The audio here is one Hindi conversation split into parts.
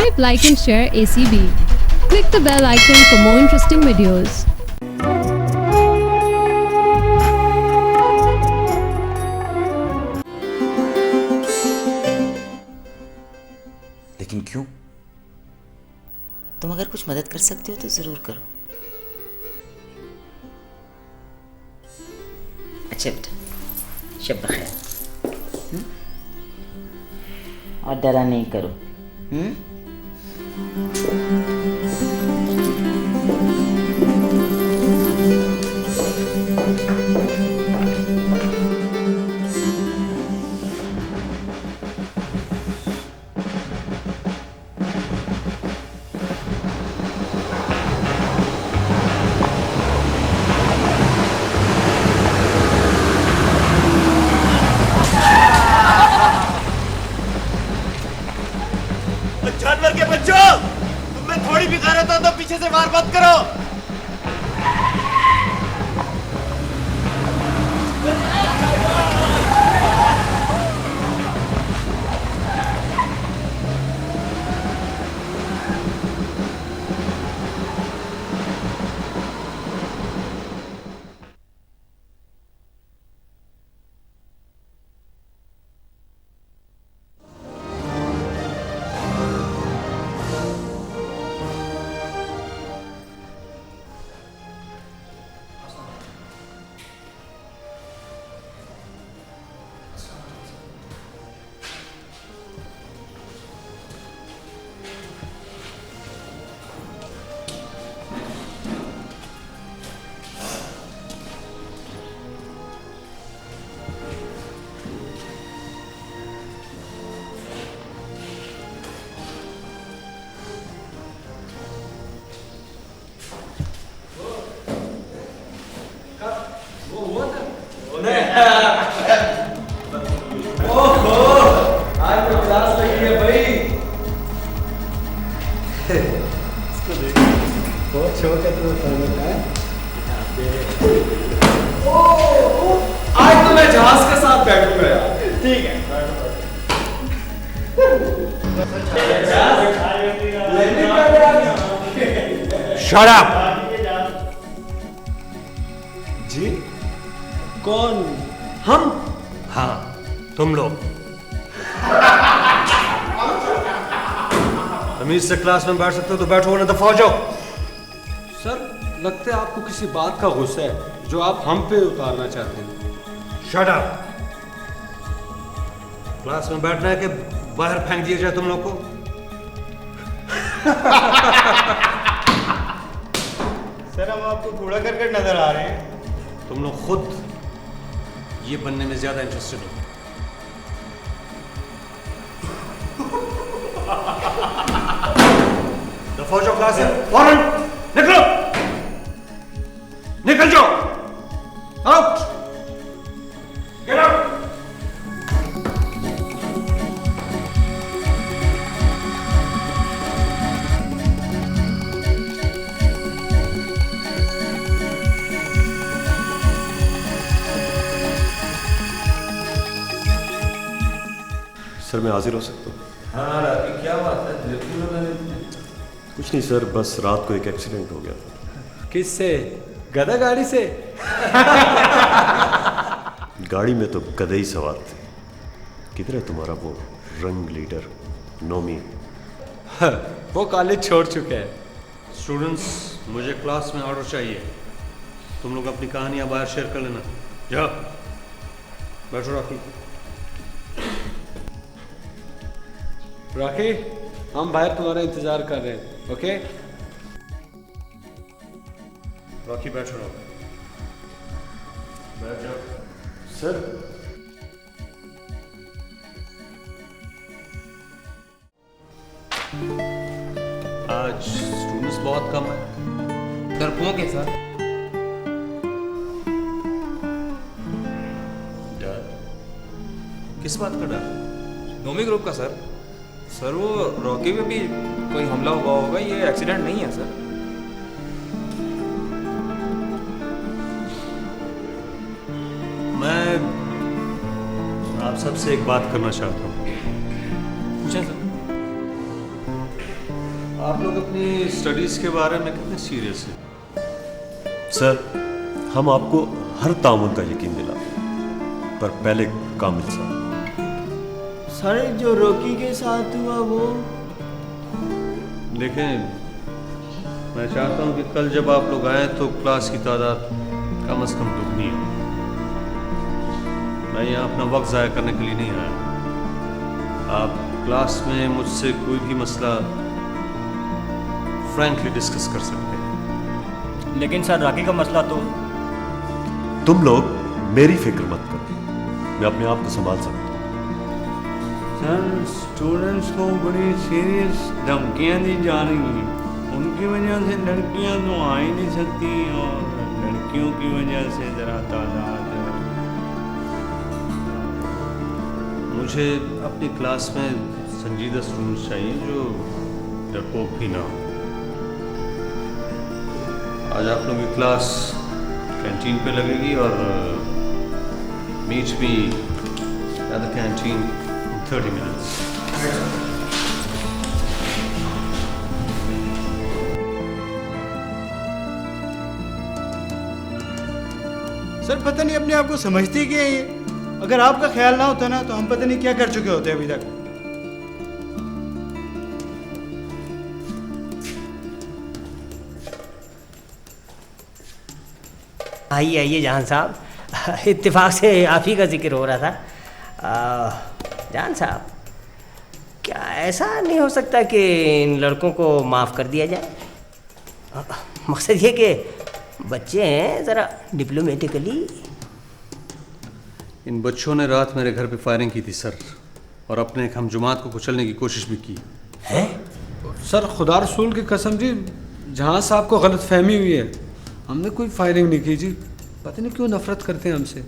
Subscribe, like and share ACB. Click the bell icon for more interesting videos. लेकिन क्यों? तुम अगर कुछ मदद कर सकते हो तो जरूर करो। अच्छा बेटा, शब बखैर। और डरा नहीं करो। जानवर के बच्चों, तुम में थोड़ी भी गैरत हो तो पीछे से वार मत करो। ओहो, आज तो क्लास लगी है भाई। इसको देख, बहुत शौक है तुम्हें पढ़ने का। आज तो मैं जहाज के साथ बैठूंगा यार। ठीक है, Shut up! जी कौन? हम? हाँ, तुम लोग तमीज से क्लास में बैठ सकते हो तो बैठो, वरना दफा हो जाओ। सर लगता है आपको किसी बात का गुस्सा है जो आप हम पे उतारना चाहते हैं। Shut up! क्लास में बैठना है कि बाहर फेंक दिया जाए तुम लोग को? सर हम आपको कूड़ा करकट नजर आ रहे हैं। तुम लोग खुद ये बनने में ज्यादा इंटरेस्टेड हो। दफा हो जाओ क्लास से, फौरन निकलो, निकल जाओ, आउट, गेट आउट। सर मैं हाजिर हो सकता हूँ? हाँ राखी, क्या बात है? कुछ नहीं सर, बस रात को एक एक्सीडेंट हो गया था। किससे? गधा गाड़ी से? गाड़ी में तो गधे ही सवार थे। किधर है तुम्हारा वो रंग लीडर नोमी? वो कॉलेज छोड़ चुका है। स्टूडेंट्स, मुझे क्लास में ऑर्डर चाहिए। तुम लोग अपनी कहानियां बाहर शेयर कर लेना। जाओ, बैठो राखी। राखी, हम बाहर तुम्हारा इंतजार कर रहे हैं। ओके राखी, बैठो ना, बैठ जाओ। सर आज स्टूडेंट्स बहुत कम है। डरपोक है सर। डर? किस बात का डर? नोमी ग्रुप का सर। सर वो रॉकी में भी कोई हमला हुआ होगा, ये एक्सीडेंट नहीं है सर। मैं आप सबसे एक बात करना चाहता हूँ। पूछें सर। आप लोग अपनी स्टडीज़ के बारे में कितने सीरियस हैं? सर, हम आपको हर तामुन का यकीन दिलाते हैं, पर पहले कामिल साहब। सर जो रॉकी के साथ हुआ वो। देखें, मैं चाहता हूं कि कल जब आप लोग आए तो क्लास की तादाद कम से कम दुगनी हो। मैं यहाँ अपना वक्त ज़ाया करने के लिए नहीं आया। आप क्लास में मुझसे कोई भी मसला फ्रैंकली डिस्कस कर सकते हैं। लेकिन सर रॉकी का मसला तो। तुम लोग मेरी फिक्र मत करो, मैं अपने आप को संभाल सकता हूँ। सर, स्टूडेंट्स को बड़ी सीरियस धमकियाँ दी जा रही हैं। उनकी वजह से लड़कियाँ तो आ ही नहीं सकती और लड़कियों की वजह से ज़रा तादाद। मुझे अपनी क्लास में संजीदा स्टूडेंट्स चाहिए जो डरपोक भी ना हो। आज आप लोगों की क्लास कैंटीन पे लगेगी और meet me at the canteen in 30 minutes. Sir पता नहीं अपने आप को समझती क्या है ये। अगर आपका ख्याल ना होता ना तो हम पता नहीं क्या कर चुके होते अभी तक। आइए आइए जहान साहब, इत्तेफाक से आप ही का जिक्र हो रहा था। जान साहब, क्या ऐसा नहीं हो सकता कि इन लड़कों को माफ़ कर दिया जाए? मकसद ये कि बच्चे हैं, ज़रा डिप्लोमेटिकली। इन बच्चों ने रात मेरे घर पे फायरिंग की थी सर, और अपने एक हमजुमात को कुचलने की कोशिश भी की है। सर खुदा रसूल की कसम जी, जहाँ साहब को गलत फहमी हुई है। हमने कोई फायरिंग नहीं की जी। पता नहीं क्यों नफरत करते हैं हमसे।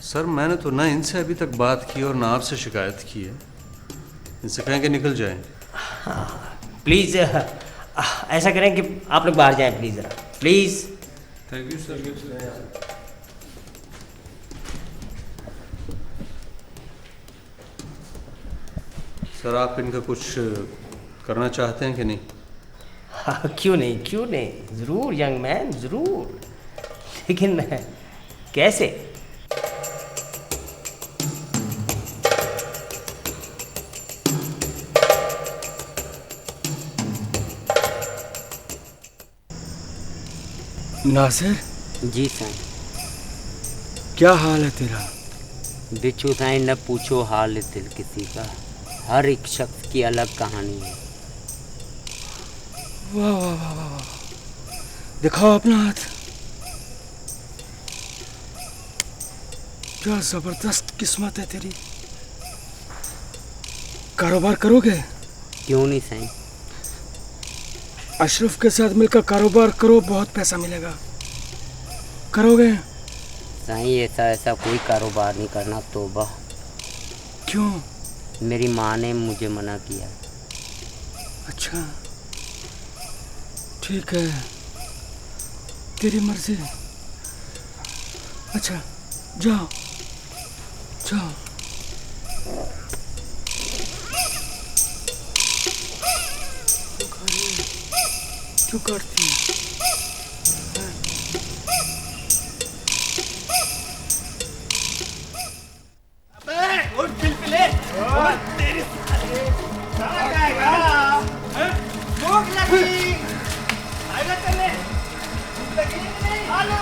सर मैंने तो ना इनसे अभी तक बात की और ना आपसे शिकायत की है। इनसे कहें कि निकल जाएं। प्लीज़ ऐसा करें कि आप लोग बाहर जाएं प्लीज़, ज़रा please. Thank you sir. Sir आप इनका कुछ करना चाहते हैं कि नहीं? क्यों नहीं, क्यों नहीं, ज़रूर यंग मैन, ज़रूर। लेकिन कैसे? नासिर, जी साईं। क्या हाल है तेरा? बिच्छू साईं, न पूछो हाल दिल किसी का, हर एक शख्स की अलग कहानी है। वाह वाह वाह वाह वाह, दिखाओ अपना हाथ। क्या जबरदस्त किस्मत है तेरी। कारोबार करोगे? क्यों नहीं साईं। अशरफ के साथ मिलकर कारोबार करो, बहुत पैसा मिलेगा। करोगे? साईं ऐसा कोई कारोबार नहीं करना, तौबा। क्यों? मेरी माँ ने मुझे मना किया। अच्छा ठीक है, तेरी मर्जी। अच्छा जाओ जाओ। क्यों करती है? उठ पिलपिले, तेरी भूख लगी, आएगा चले, लगी नहीं, हेलो,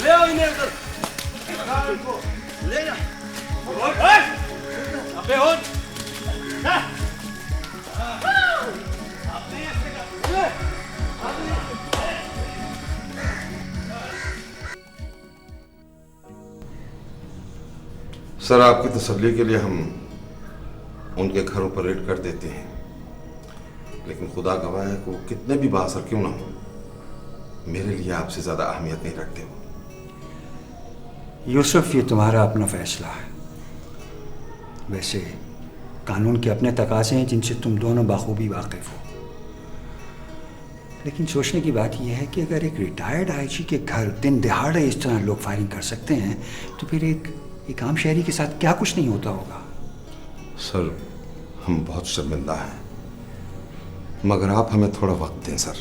ले आओ इन्हें उधर, ले जा। अबे उठ। सर, आपकी तसल्ली के लिए हम उनके घरों पर रेड कर देते हैं, लेकिन खुदा गवाह है कि वो कितने भी बासर क्यों ना हो, मेरे लिए आपसे ज्यादा अहमियत नहीं रखते वो। यूसुफ, ये तुम्हारा अपना फैसला है। वैसे कानून के अपने तकाज़े हैं जिनसे तुम दोनों बाखूबी वाकिफ हो, लेकिन सोचने की बात यह है कि अगर एक रिटायर्ड आईजी के घर दिन दहाड़े इस तरह लोग फायरिंग कर सकते हैं तो फिर एक आम शहरी के साथ क्या कुछ नहीं होता होगा। सर, हम बहुत शर्मिंदा हैं, मगर आप हमें थोड़ा वक्त दें सर।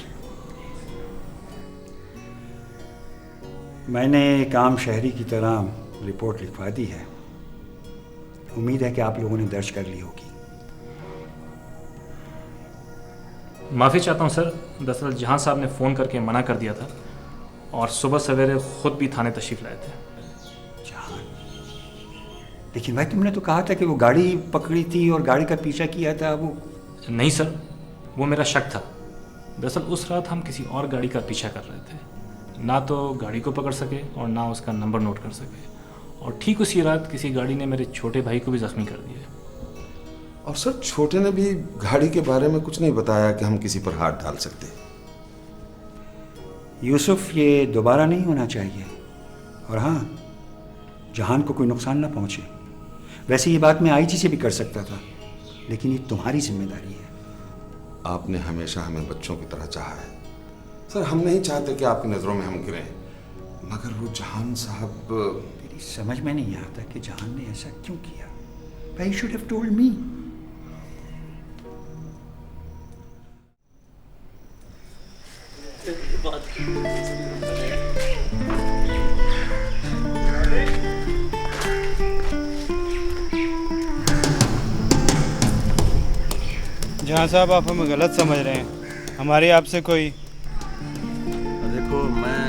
मैंने एक आम शहरी की तरह रिपोर्ट लिखवा दी है, उम्मीद है कि आप लोगों ने दर्ज कर ली होगी। माफ़ी चाहता हूँ सर, दरअसल जहां साहब ने फ़ोन करके मना कर दिया था और सुबह सवेरे खुद भी थाने तशरीफ़ लाए थे। लेकिन भाई, तुमने तो कहा था कि वो गाड़ी पकड़ी थी और गाड़ी का पीछा किया था। वो नहीं सर, वो मेरा शक था। दरअसल उस रात हम किसी और गाड़ी का पीछा कर रहे थे, ना तो गाड़ी को पकड़ सके और ना उसका नंबर नोट कर सके, और ठीक उसी रात किसी गाड़ी ने मेरे छोटे भाई को भी ज़ख्मी कर दिया। और सर, छोटे ने भी गाड़ी के बारे में कुछ नहीं बताया कि हम किसी पर हाथ डाल सकते। यूसुफ, ये दोबारा नहीं होना चाहिए, और हाँ, जहान को कोई नुकसान ना पहुंचे। वैसे ये बात मैं आईजी से भी कर सकता था, लेकिन ये तुम्हारी जिम्मेदारी है। आपने हमेशा हमें बच्चों की तरह चाहा है सर, हम नहीं चाहते कि आपकी नज़रों में हम गिरें, मगर वो जहान साहब। मेरी समझ में नहीं आता कि जहान ने ऐसा क्यों किया। भाई, शुड हैव टोल्ड मी। जहाँ साहब, आप हमें गलत समझ रहे हैं। हमारी आपसे कोई। देखो, मैं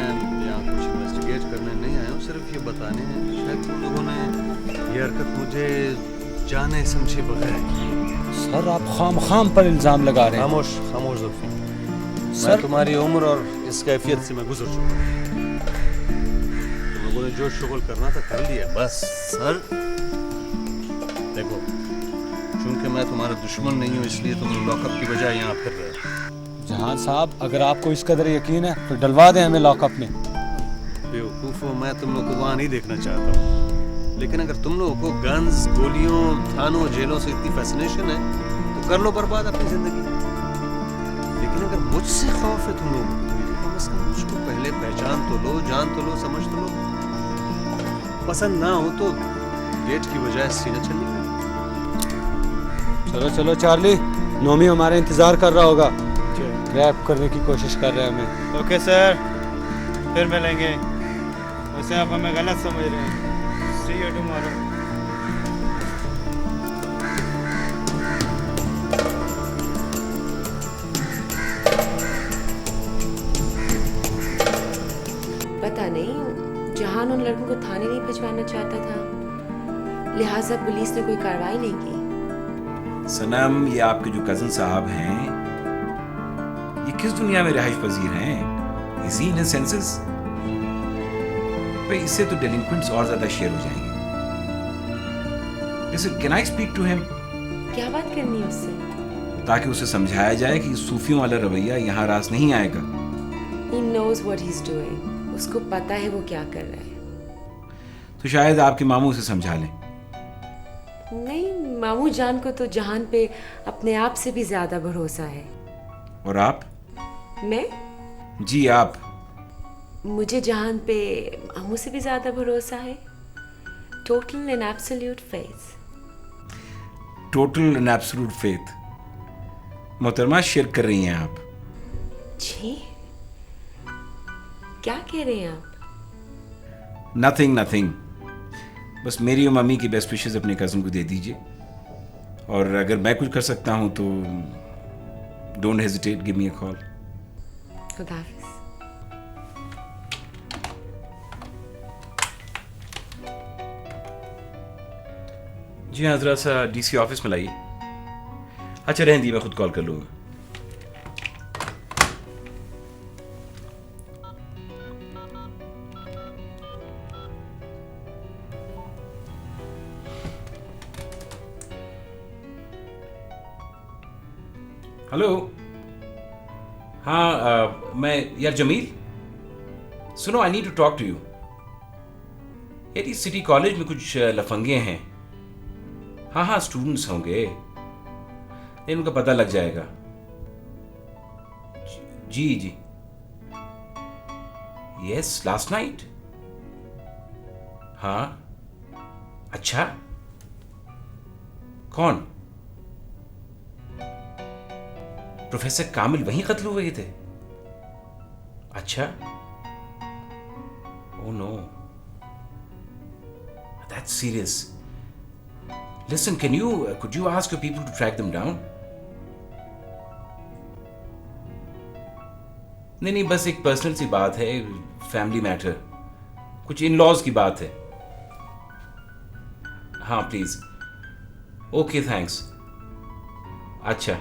यहाँ कुछ इन्वेस्टिगेट करने नहीं आया हूँ, सिर्फ ये बताने हैं कि शायद तुम लोगों ने ये हरकत मुझे जाने समझे बगैर। सर, आप खाम पर इल्ज़ाम लगा रहे हैं। खामोश खामोश जुल्फी, मैं तुम्हारी उम्र और इस कैफियत से मैं गुजर चुका हूँ। तुम लोगों ने जो शुगल करना था कर लिया बस। सर देखो, चूंकि मैं तुम्हारा दुश्मन नहीं हूँ, इसलिए तुम लॉकअप की बजाय यहाँ फिर रहे हो। जहां साहब, अगर आपको इस कदर यकीन है तो डलवा दें हमें लॉकअप में। बेवकूफ़ो, मैं तुम लोग को वहाँ नहीं देखना चाहता हूँ, लेकिन अगर तुम लोगों को गन्स, गोलियों, थानों, जेलों से इतनी फैसिनेशन है तो कर लो बर्बाद अपनी ज़िंदगी। लेकिन अगर मुझसे खौफ है तुम लोगों को, तो कम से कम मुझको पहले पहचान तो लो, जान तो लो, समझ तो लो। पसंद ना हो तो गेट की बजाय सीधा चलने। चलो चलो चार्ली, नोमी हमारे इंतजार कर रहा होगा। ग्रैब करने की कोशिश कर रहे हैं हमें। ओके सर, फिर मिलेंगे। वैसे आप हमें गलत समझ रहे हैं। सी यू टुमारो। पता नहीं, जहान उन लड़कों को थाने नहीं भिजवाना चाहता था, लिहाजा पुलिस ने कोई कार्रवाई नहीं की। सनम, ये आपके जो कज़न साहब हैं, ये किस दुनिया में रिहाइश पजीर हैं? Is he in senses? भाई, इससे तो डेलिंक्वेंट्स और ज्यादा शेयर हो जाएंगे। जैसे, can I speak to him? क्या बात करनी है उससे? ताकि उसे समझाया जाए कि सूफियों वाला रवैया यहाँ रास नहीं आएगा। He knows what he's doing. उसको पता है वो क्या कर रहा है। तो शायद आपके मामू उसे समझा लें। नहीं, मामू जान को तो जहान पे अपने आप से भी ज्यादा भरोसा है। और आप? मैं? जी, आप। मुझे जहान पे मामू से भी ज्यादा भरोसा है। Total and absolute faith. Total and absolute faith. मोहतरमा, शिरक कर रही हैं आप। जी, क्या कह रहे हैं आप? नथिंग नथिंग, बस मेरी और मम्मी की बेस्ट विशेस अपने कज़न को दे दीजिए, और अगर मैं कुछ कर सकता हूँ तो don't hesitate, give me a call. खुदा हाफिज़। जी हाँ, ज़रा सा डीसी ऑफिस में लाइए। अच्छा रहने दी, मैं खुद कॉल कर लूँगा। हेलो, हाँ मैं यार जमील, सुनो, I need to talk to you. यार इस सिटी कॉलेज में कुछ लफंगे हैं। हाँ हाँ, स्टूडेंट्स होंगे, इनका पता लग जाएगा। जी जी, यस, लास्ट नाइट। हाँ, अच्छा, कौन? प्रोफेसर कामिल वहीं कत्ल हुए थे? अच्छा, oh no, that's serious. Listen, could you ask your people to track them down? नहीं, बस एक पर्सनल सी बात है, फैमिली मैटर, कुछ इन लॉज की बात है। हाँ प्लीज। Okay, thanks. अच्छा,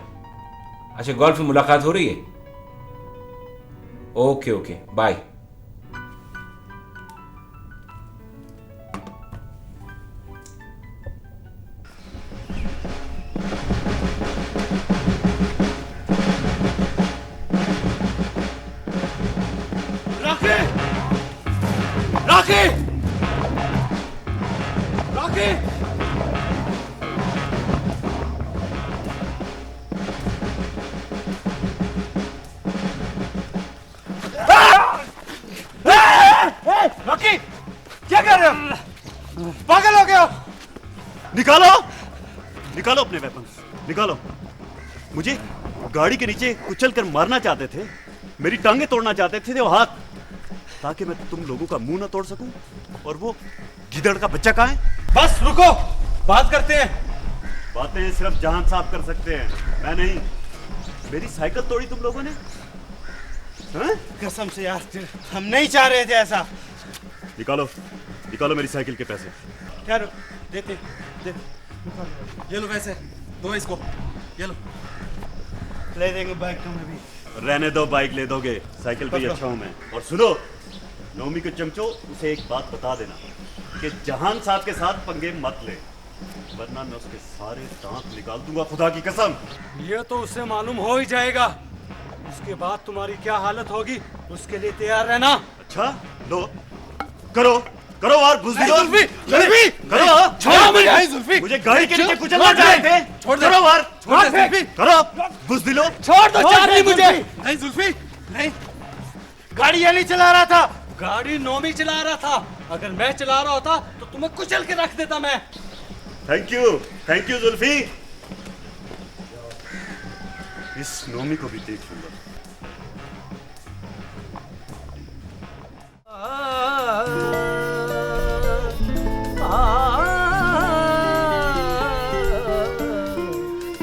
गोल्फ में मुलाकात हो रही है? Okay okay, bye. रॉकी, क्या कर रहे हो? पागल हो गए हो? निकालो अपने वेपन्स, निकालो। मुझे गाड़ी के नीचे कुचल कर मारना चाहते थे, मेरी टांगे तोड़ना चाहते थे वो हाथ, ताकि मैं तुम लोगों का मुंह ना तोड़ सकूं। और वो गिदड़ का बच्चा कहाँ है? बस रुको, बात करते हैं। बातें सिर्फ जहां साहब कर सकते हैं, मैं नहीं। मेरी साइकिल तोड़ी तुम लोगों ने? कसम से यार, हम नहीं चाह रहे थे ऐसा। निकालो मेरी साइकिल के पैसे। क्या देते दे। ये लो पैसे, दो इसको, ये लो। ले देंगे बाइक तुम्हें भी। रहने दो, बाइक ले दोगे, साइकिल पे ही अच्छा हूं मैं। और सुनो नौमी के चमचो, उसे एक बात बता देना कि जहान साहब के साथ पंगे मत ले, वरना मैं उसके सारे दांत निकाल दूंगा, खुदा की कसम। ये तो उसे मालूम हो ही जाएगा, उसके बाद तुम्हारी क्या हालत होगी उसके लिए तैयार रहना। अच्छा, लो करो और बुज़दिलो करो। जुल्फी, मुझे गाड़ी के नीचे कुचलना चाहे थे, छोड़ दो वार, करो बुज़दिलो, छोड़ दो चार्ली मुझे। नहीं जुल्फी, नहीं, गाड़ी ये नहीं चला रहा था, गाड़ी नौमी चला रहा था। अगर मैं चला रहा होता तो तुम्हें कुचल के रख देता मैं। Thank you Zulfi. इस नौमी को भी देख लूंगा।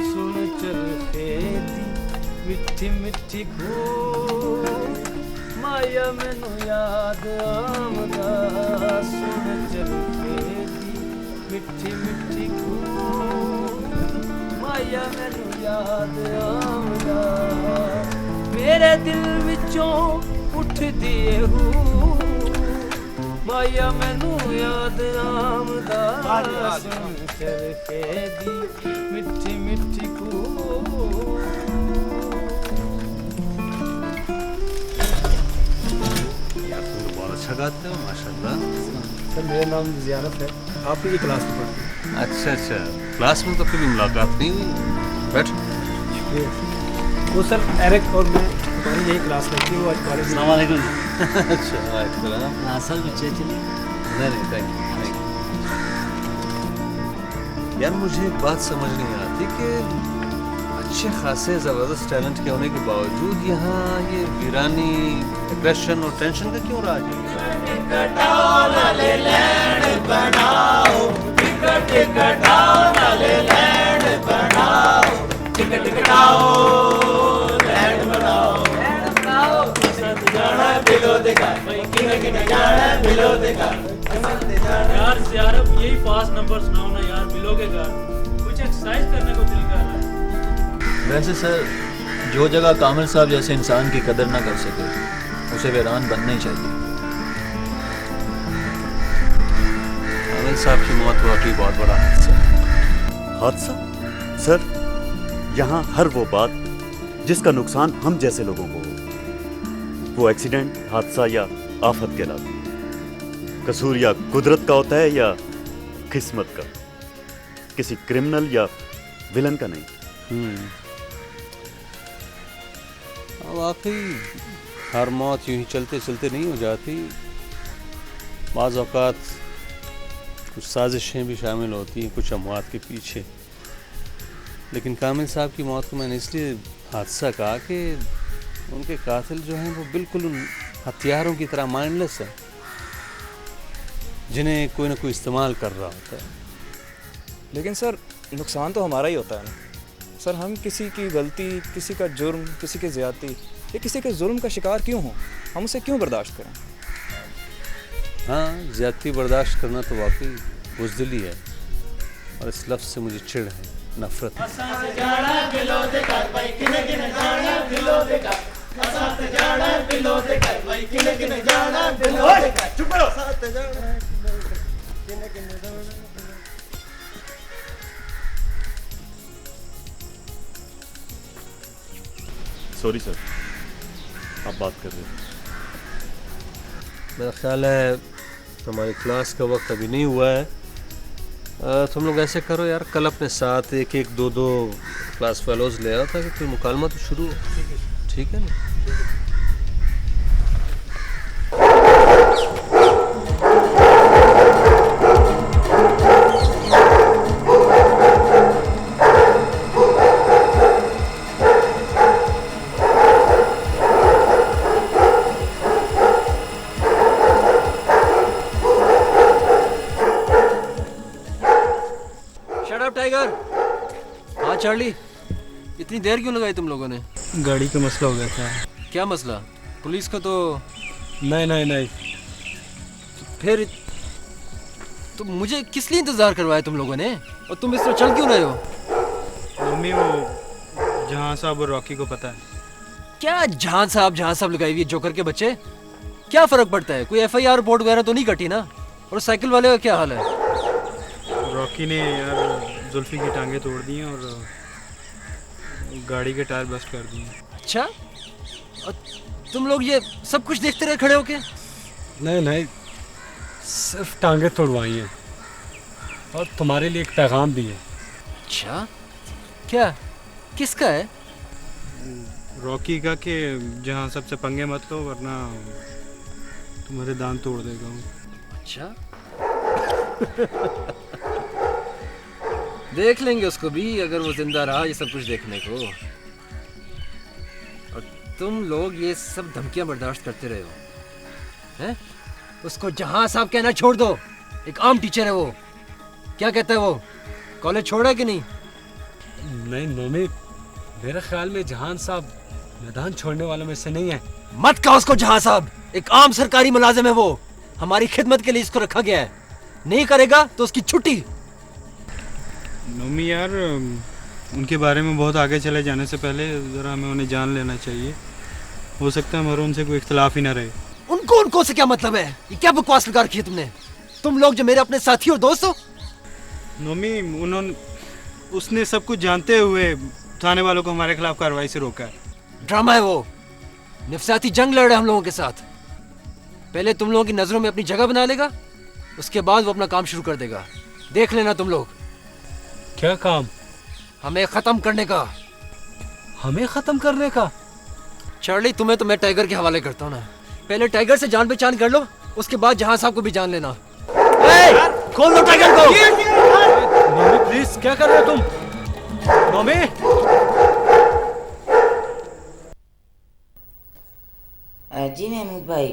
सुन चल फेदी मिठी मिठी खूब माया मैनू याद आमदा। सुन चल फेदी मिठी मिठी खूब माया मैनू याद आमदा। मेरे दिल विचों उठदी हूँ माया मैनू याद आमदा। सुन चरखे दी मिठी मिठी खूब। यार तुम बहुत अच्छा गाते हो माशाल्लाह। सर मेरा नाम ज़ियारत है, आप ही क्लास में पढ़ते हैं। अच्छा, क्लास में तो कभी मुलाकात नहीं हुई। बैठ। वो सर एरिक और मैं हमारी यही क्लास में थी, वो आज कॉलेज। अस्सलाम वालेकुम। अच्छा, वालेकुम। नासल बच्चे चले। नहीं, थैंक यू। यार मुझे एक बात समझ नहीं आती कि अच्छे खासे ज़बरदस्त टैलेंट के होने के बावजूद यहाँ ये वीरानी, एग्रेशन और टेंशन का क्यों राज है? यार सियारब यही फास्ट नंबर सुनाओ ना यार, मिलोगे घर कुछ एक्सरसाइज करने को दिल कर रहा है। वैसे सर, जो जगह कामिल साहब जैसे इंसान की कदर ना कर सके उसे वीरान बनना ही चाहिए। कामिल साहब की मौत वाकई बहुत बड़ा हादसा। हादसा? सर, यहाँ हर वो बात जिसका नुकसान हम जैसे लोगों को हो, वो एक्सीडेंट, हादसा या आफत कहलाता है। कसूर या कुदरत का होता है या किस्मत का, किसी क्रिमिनल या विलन का नहीं। वाकई हर मौत यूं ही चलते चलते नहीं हो जाती। बाज़ औक़ात कुछ साजिशें भी शामिल होती हैं कुछ अमवात के पीछे। लेकिन कामिल साहब की मौत को मैंने इसलिए हादसा कहा कि उनके कातिल जो हैं वो बिल्कुल उन हथियारों की तरह माइंडलेस है जिन्हें कोई ना कोई इस्तेमाल कर रहा होता है। लेकिन सर नुकसान तो हमारा ही होता है ना सर। हम किसी की गलती, किसी का जुर्म, किसी की ज़्यादती या किसी के जुल्म का शिकार क्यों हों? हम उसे क्यों बर्दाश्त करें? हाँ, ज़्यादती बर्दाश्त करना तो वाकई बुज़दिली है और इस लफ्ज़ से मुझे चिढ़ है, नफरत है। सॉरी सर, आप बात कर रहे हैं। मेरा ख्याल है हमारी क्लास का वक्त अभी नहीं हुआ है। तुम लोग ऐसे करो यार, कल अपने साथ एक एक दो दो क्लास फेलोज ले आओ ताकि कोई मुकालमा तो शुरू हो। ठीक है ना? टाइगर, हाँ चार्ली, इतनी देर क्यों लगाई तुम लोगों ने? गाड़ी का मसला हो गया था। क्या मसला? पुलिस का तो नहीं। फिर तो मुझे किस लिए इंतजार करवाया तुम लोगों ने? और तुम इस तरह चल क्यों रहे हो? मम्मी, वो जहां साहब और रॉकी को पता है। क्या जहां साहब लगाई हुई है जोकर के बच्चे? क्या फर्क पड़ता है? कोई FIR रिपोर्ट वगैरह तो नहीं कटी ना? और साइकिल वाले का क्या हाल है? रॉकी ने यार जुल्फी की टांगे तोड़ दी हैं और गाड़ी के टायर बस्ट कर दिए। अच्छा, और तुम लोग ये सब कुछ देखते रहे खड़े होके? नहीं, सिर्फ टांगे तोड़वाई हैं और तुम्हारे लिए एक पैगाम भी है। अच्छा, क्या? किसका है? रॉकी का कि जहां सबसे पंगे मत लो वरना तुम्हारे दांत तोड़ देगा। अच्छा देख लेंगे उसको भी, अगर वो जिंदा रहा ये सब कुछ देखने को। और तुम लोग ये सब धमकियां बर्दाश्त करते रहे हो, हैं? उसको जहां साहब कहना छोड़ दो, एक आम टीचर है वो। क्या कहता है वो? कॉलेज छोड़ा कि नहीं? नहीं नोमी, मेरे ख्याल में जहान साहब मैदान छोड़ने वालों में से नहीं है। मत कहो उसको जहां साहब, एक आम सरकारी मुलाजिम है वो। हमारी खिदमत के लिए इसको रखा गया है, नहीं करेगा तो उसकी छुट्टी। नोमी यार, उनके बारे में बहुत आगे चले जाने से पहले ज़रा हमें उन्हें जान लेना चाहिए। हो सकता है हमारा उनसे कोई इख्तलाफ ही ना रहे। उनको से क्या मतलब है? ये क्या बकवास लगा रखी है तुमने? तुम लोग जो मेरे अपने साथी और दोस्त हो। नोमी, उसने सब कुछ जानते हुए थाने वालों को हमारे खिलाफ कार्रवाई से रोका है। ड्रामा है वो। नफसियाती जंग लड़ रहे हम लोगों के साथ। पहले तुम लोगों की नजरों में अपनी जगह बना लेगा, उसके बाद वो अपना काम शुरू कर देगा। देख लेना तुम लोग। क्या काम? हमें खत्म करने का। हमें खत्म करने का? चार्ली, तुम्हें तो मैं टाइगर के हवाले करता हूँ ना। पहले टाइगर से जान पहचान कर लो, उसके बाद जहां साहब को भी जान लेना। खोल दो टाइगर को। मम्मी प्लीज, क्या कर रहे हो तुम? मम्मी, जी महमूद भाई,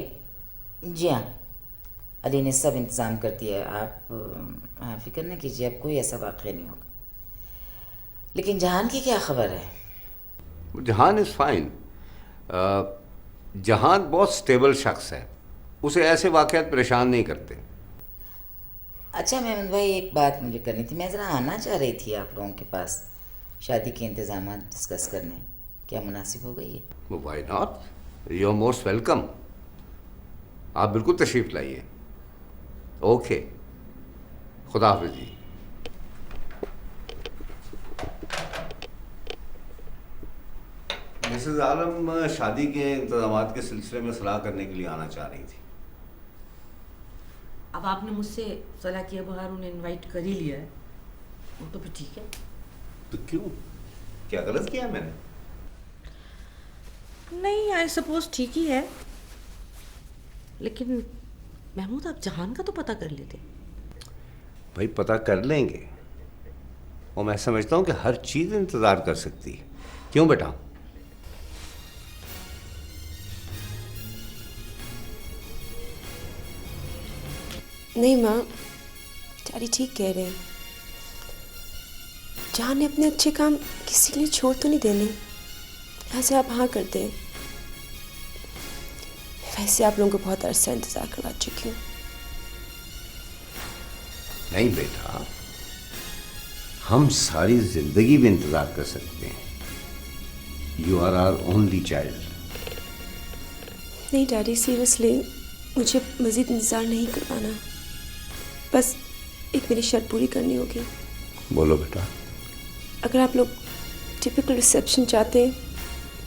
जी हाँ, अली ने सब इंतज़ाम कर दिया है। आप फिक्र न कीजिए, अब कोई ऐसा वाक़या नहीं होगा। लेकिन जहान की क्या खबर है? जहान इज़ फाइन। जहान बहुत स्टेबल शख्स है, उसे ऐसे वाक़यात परेशान नहीं करते। अच्छा मेहमद भाई, एक बात मुझे करनी थी। मैं ज़रा आना चाह रही थी आप लोगों के पास शादी के इंतज़ाम डिस्कस करने। क्या मुनासिब हो गई है? Why not, you are most welcome. आप बिल्कुल तशरीफ़ लाइए। ओके, खुदा हाफिज़ जी। मिसेस आलम शादी के इंतजामात के सिलसिले में सलाह करने के लिए आना चाह रही थी। अब आपने मुझसे सलाह किए बगैर उन्हें इनवाइट कर ही लिया है, वो तो फिर ठीक है। तो क्यों, क्या गलत किया मैंने? नहीं, आई सपोज ठीक ही है, लेकिन महमूद आप जहान का तो पता कर लेते। भाई पता कर लेंगे, और मैं समझता हूँ कि हर चीज़ इंतज़ार कर सकती है। क्यों बेटा? नहीं माँ, डैडी ठीक कह रहे हैं। जहान ने अपने अच्छे काम किसी के लिए छोड़ तो नहीं देने, ऐसे आप हाँ कर दें। वैसे आप लोगों को बहुत अरसा इंतज़ार करवा चुकी हूँ। नहीं बेटा, हम सारी जिंदगी भी इंतज़ार कर सकते हैं। You are our only child. नहीं डैडी, सीरियसली मुझे मज़ीद इंतज़ार नहीं करवाना। बस एक मेरी शर्त पूरी करनी होगी। बोलो बेटा। अगर आप लोग टिपिकल रिसेप्शन चाहते हैं,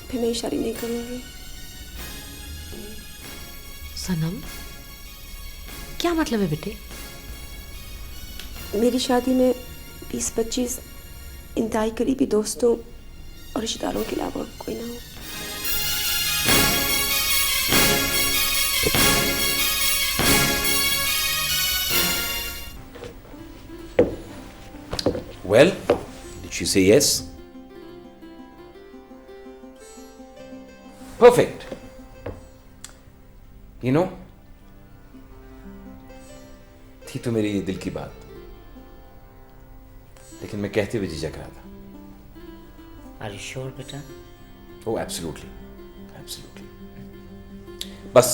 फिर मैं शादी नहीं करूँगी। सनम, क्या मतलब है बेटे? मेरी शादी में 20-25 इंतहाई करीबी दोस्तों और रिश्तेदारों के अलावा कोई ना हो। Well, did she say yes? Perfect. You know, थी तो मेरी दिल की बात, लेकिन मैं कहते हुए झिझक रहा था। Are you sure बेटा? Oh, absolutely, absolutely. बस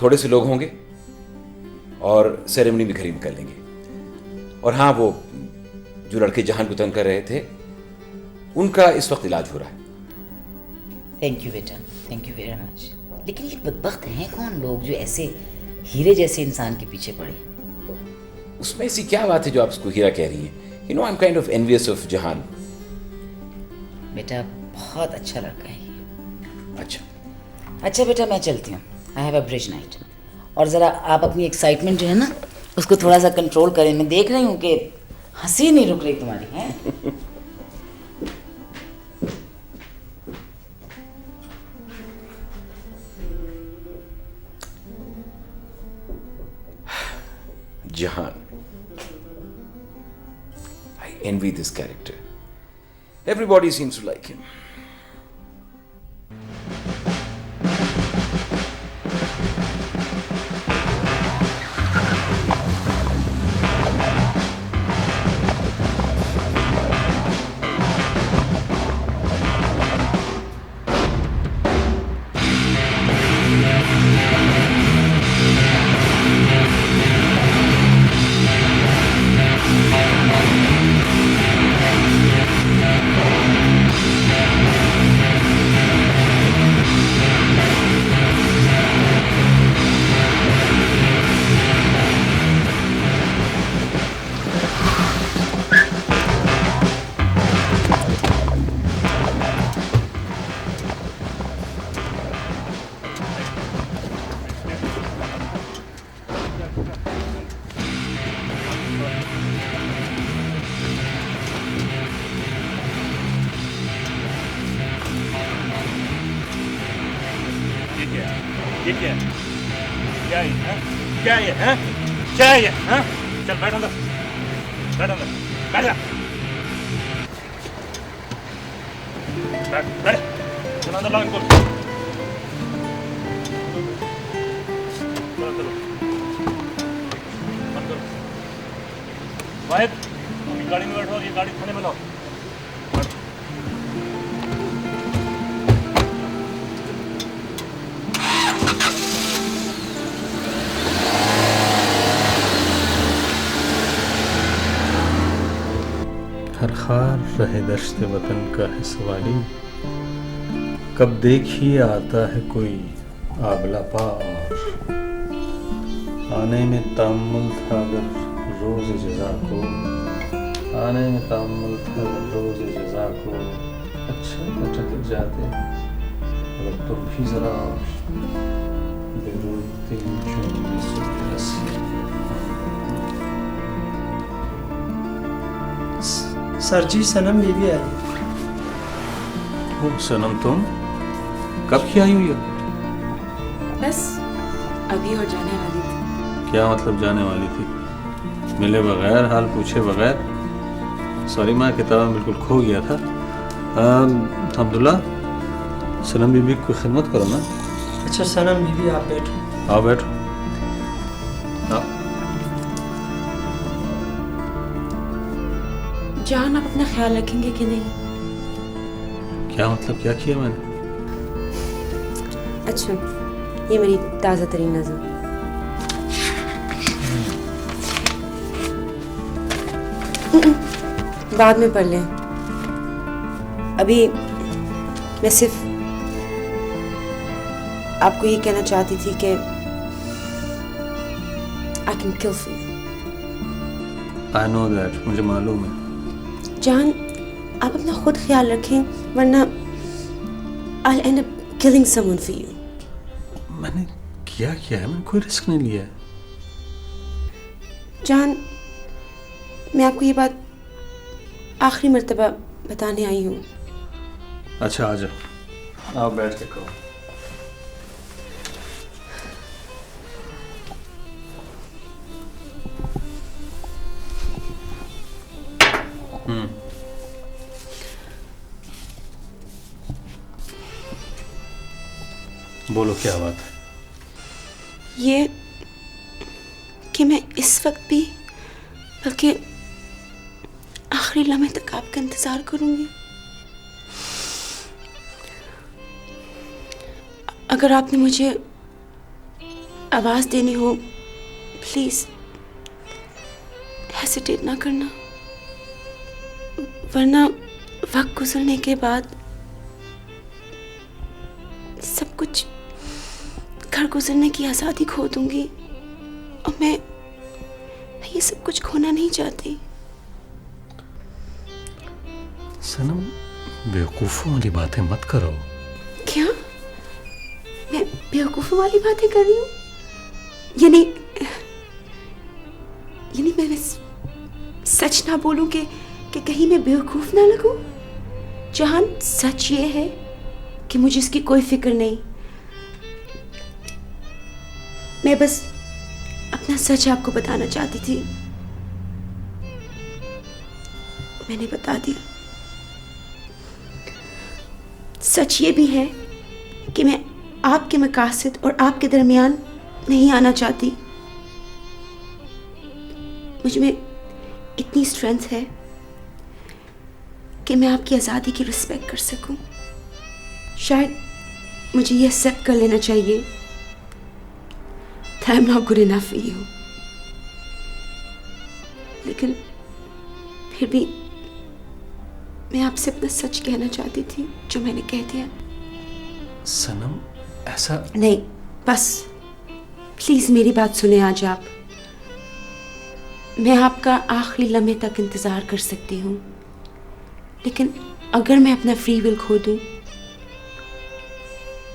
थोड़े से लोग होंगे और सेरेमनी भी घरी में कर लेंगे। और हाँ, वो जो लड़के जहान को तंग कर रहे थे, उनका इस वक्त इलाज हो रहा है। थैंक यू बेटा, थैंक यू वेरी मच। लेकिन ये बदबख्त हैं कौन लोग जो ऐसे हीरे जैसे इंसान के पीछे पड़े? उसमें ऐसी क्या बात है जो आप उसको हीरा कह रही हैं? You know, I'm kind of envious of जहान। बेटा बहुत अच्छा लड़का है ये। अच्छा बेटा, मैं चलती हूँ। I have a bridge night. और ज़रा आप अपनी एक्साइटमेंट जो है ना, उसको थोड़ा सा कंट्रोल करें। मैं देख रही हूँ कि हंसी नहीं रुक रही तुम्हारी, हैं? Jahan. I envy this character. Everybody seems to like him. ये क्या है? क्या ये है? क्या ये है? क्या ये है? चल बैठ अंदर, बैठ अंदर, बैठ जा, बैठ बैठ, चल अंदर लाओ इनको, चलो बंद करो। वाहिद, अपनी गाड़ी में बैठो और ये गाड़ी थाने में लाओ। इफ्तिखार रहे दश्त वतन का है सवाली, कब देखिए आता है कोई आबला पा और आने में तामुल था अगर रोज़ जज़ा को, आने में तामुल था अगर रोज़ जज़ा को, अच्छा भटक जाते अगर तुम भी ज़रा बेरुते सर जी सनम बीवी आई। ओ सनम तुम कब की आई हुई हो? बस अभी और जाने वाली थी। क्या मतलब जाने वाली थी? मिले बगैर, हाल पूछे बगैर? सॉरी मैं किताब में बिल्कुल खो गया था। अब्दुल्ला सनम बीबी की खिदमत करो ना। अच्छा सनम बीवी आप बैठो। आओ बैठो। आओ। जान आप अपना ख्याल रखेंगे कि नहीं? क्या मतलब क्या किया मैंने? अच्छा ये मेरी ताज़ा तरीन नज़र। बाद में पढ़ लें, अभी मैं सिर्फ आपको ये कहना चाहती थी कि I can kill for you। I know that, मुझे मालूम है। जान आप अपना खुद ख्याल रखें वरना I'll end up killing someone for you। मैंने किया है? मैंने कोई रिस्क नहीं लिया है। जान मैं आपको ये बात आखिरी मर्तबा बताने आई हूँ। अच्छा आ जाओ, आप बैठ के कहो। बोलो क्या बात है? ये कि मैं इस वक्त भी बल्कि आखिरी लम्हे तक आपका इंतजार करूंगी। अगर आपने मुझे आवाज देनी हो प्लीज हेसिटेट ना करना, वरना वक्त गुजरने के बाद सब कुछ घर गुजरने की आज़ादी खो दूंगी और मैं ये सब कुछ खोना नहीं चाहती। सनम बेवकूफ़ों वाली बातें मत करो। क्या मैं बेवकूफ़ों वाली बातें कर रही हूँ? यानी मैं सच ना बोलूं कि कहीं मैं बेवकूफ़ ना लगूं? जहां सच ये है कि मुझे इसकी कोई फिक्र नहीं। मैं बस अपना सच आपको बताना चाहती थी, मैंने बता दिया। सच ये भी है कि मैं आपके मकासद और आपके दरमियान नहीं आना चाहती। मुझ में इतनी स्ट्रेंथ है कि मैं आपकी आज़ादी की रिस्पेक्ट कर सकूं। शायद मुझे ये एक्सेप्ट कर लेना चाहिए that I'm not good enough for you। लेकिन फिर भी मैं आपसे अपना सच कहना चाहती थी जो मैंने कह दिया। सनम ऐसा नहीं, बस प्लीज मेरी बात सुने। आज आप, मैं आपका आखिरी लम्हे तक इंतजार कर सकती हूँ, लेकिन अगर मैं अपना फ्री विल खो दूँ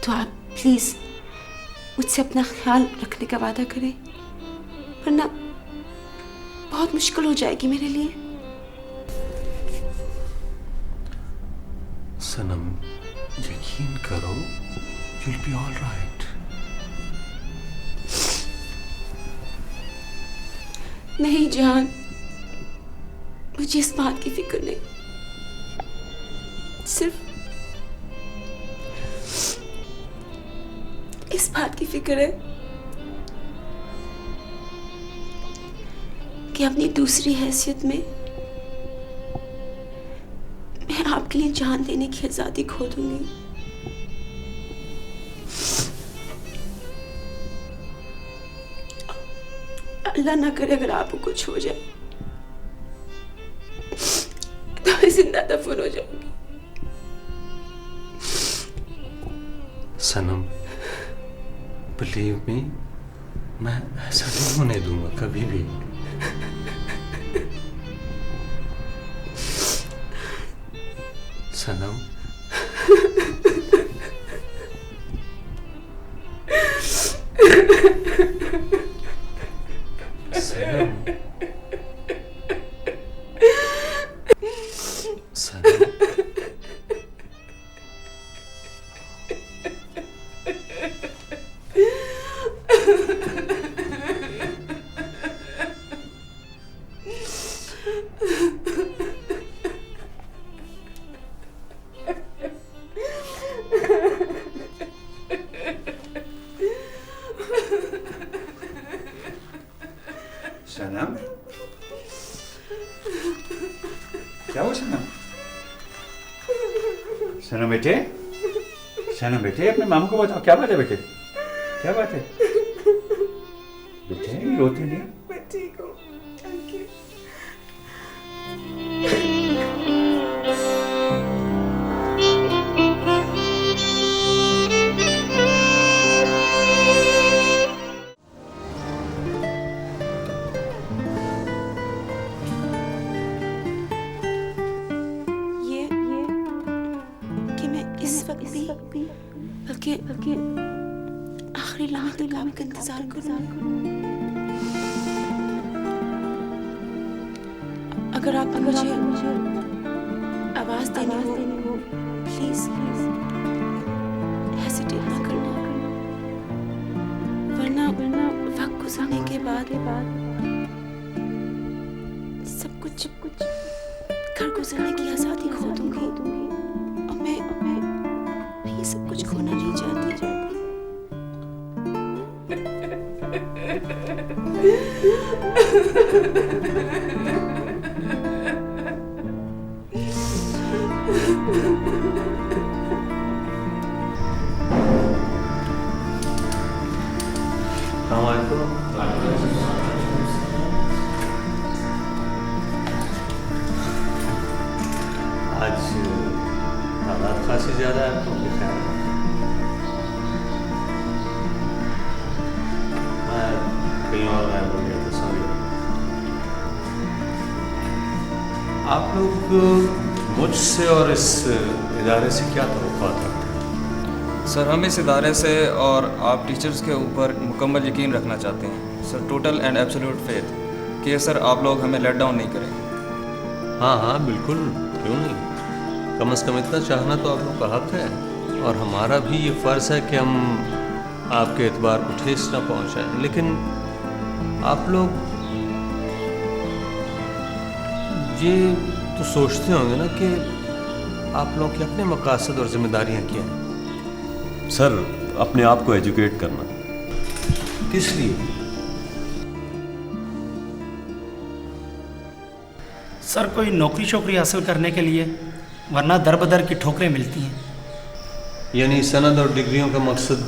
तो आप प्लीज मुझसे अपना ख्याल रखने का वादा करें, वरना बहुत मुश्किल हो जाएगी मेरे लिए। सनम यकीन करो, you'll be all right। नहीं जान, मुझे इस बात की फिक्र नहीं, सिर्फ इस बात की फिक्र है कि अपनी दूसरी हैसियत में मैं आपके लिए जान देने की आजादी खो दूंगी। अल्लाह ना करे अगर आपको कुछ हो जाए तो जिंदा दफन हो जाऊंगी। सनम, बिलीव मी, मैं ऐसा नहीं होने दूंगा कभी भी। सनम, सनम, सनम, सनम, क्या हुआ सनम? सनम बेटे, सनम बेटे, अपने मामू को बताओ क्या बात है बेटे, क्या बात है बेटे? रोती नहीं? मैं ठीक हूँ, थैंक यू। ये कि मैं इस वक्त भी बल्कि आखिरी लम्हे तक आपका इंतजार करूं। अगर आप मुझे आवाज देनी हो, प्लीज हेसिटेट ना करना, वरना वक्त गुजरने के बाद सब कुछ घर गुजरने की आजादी खो दूंगी, और मैं ये सब कुछ खोना नहीं चाहती। आज तादाद खासी ज़्यादा है आपको ख्याल है? मैं कहीं और गायब हो गया था, सॉरी। आप लोग मुझसे और इस इदारे से क्या तवक्कुआत रखते हैं? सर, हम इस इदारे से और आप टीचर्स के ऊपर मुकम्मल यकीन रखना चाहते हैं sir, total and absolute faith कि सर आप लोग हमें लेट डाउन नहीं करेंगे। हाँ हाँ बिल्कुल, क्यों नहीं। कम से कम इतना चाहना तो आप लोग का हक है, और हमारा भी ये फ़र्ज़ है कि हम आपके एतबार को ठेस ना पहुँचाएं। लेकिन आप लोग ये तो सोचते होंगे ना कि आप लोग के अपने मकासद और जिम्मेदारियाँ क्या हैं। सर, अपने आप को एजुकेट करना। किस लिए? सर, कोई नौकरी शोकरी हासिल करने के लिए, वरना दर बदर की ठोकरें मिलती हैं। यानी सनद और डिग्रियों का मकसद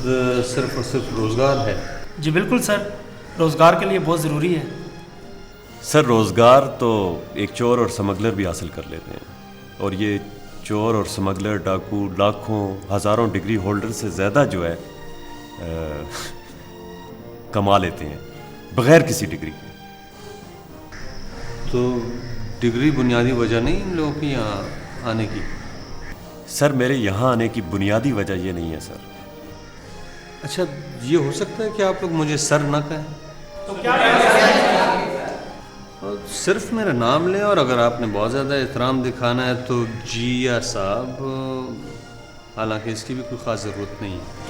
सिर्फ और सिर्फ रोज़गार है? जी बिल्कुल सर, रोज़गार के लिए बहुत ज़रूरी है। सर, रोज़गार तो एक चोर और स्मगलर भी हासिल कर लेते हैं, और ये चोर और स्मगलर, डाकू लाखों हज़ारों डिग्री होल्डर से ज़्यादा जो है कमा लेते हैं बग़ैर किसी डिग्री के। तो डिग्री बुनियादी वजह नहीं इन लोगों की यहाँ आने की? सर, मेरे यहाँ आने की बुनियादी वजह ये नहीं है सर। अच्छा, ये हो सकता है कि आप लोग मुझे सर ना कहें? तो क्या और सिर्फ मेरा नाम लें, और अगर आपने बहुत ज़्यादा एहतराम दिखाना है तो जी या साहब, हालांकि इसकी भी कोई ख़ास ज़रूरत नहीं है।